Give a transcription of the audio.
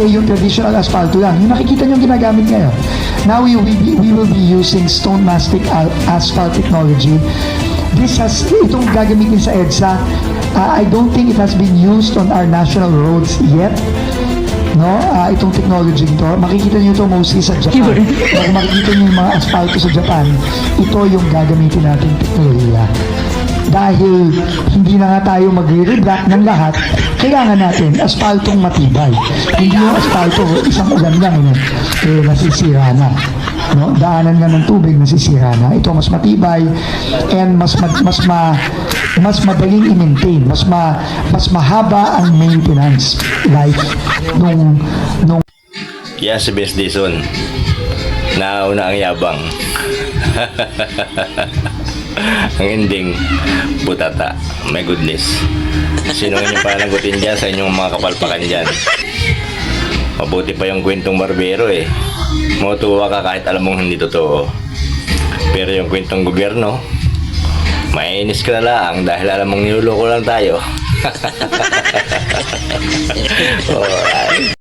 dati yung traditional asfalto lang. Yung nakikita nyo ginagamit ngayon. Now we will be using stone mastic asphalt technology. Itong gagamitin sa EDSA, I don't think it has been used on our national roads yet. No, itong technology ito, makikita niyo ito mostly sa Japan. Kung makikita niyo yung mga asfalto sa Japan, ito yung gagamitin nating teknolohiya. Dahil hindi na nga tayo magre-reblock ng lahat, kailangan natin asfaltong matibay. Hindi yung asfalto, isang ulan lang, nasisira na. No? Daanan nga ng tubig, nasisira na. Ito mas matibay and mas madaling i-maintain. Mas mahaba ang maintenance life nung Yan si Best Dison. Nauna ang yabang. Ang ending, butata. My goodness. Sino nga yung pananagutin dyan sa inyong mga kapalpakan dyan? Mabuti pa yung kwentong barbero eh. Matuwa ka kahit alam mong hindi totoo. Pero yung kwentong gobyerno, mainis ka na lang dahil alam mong niloloko lang tayo. Alright.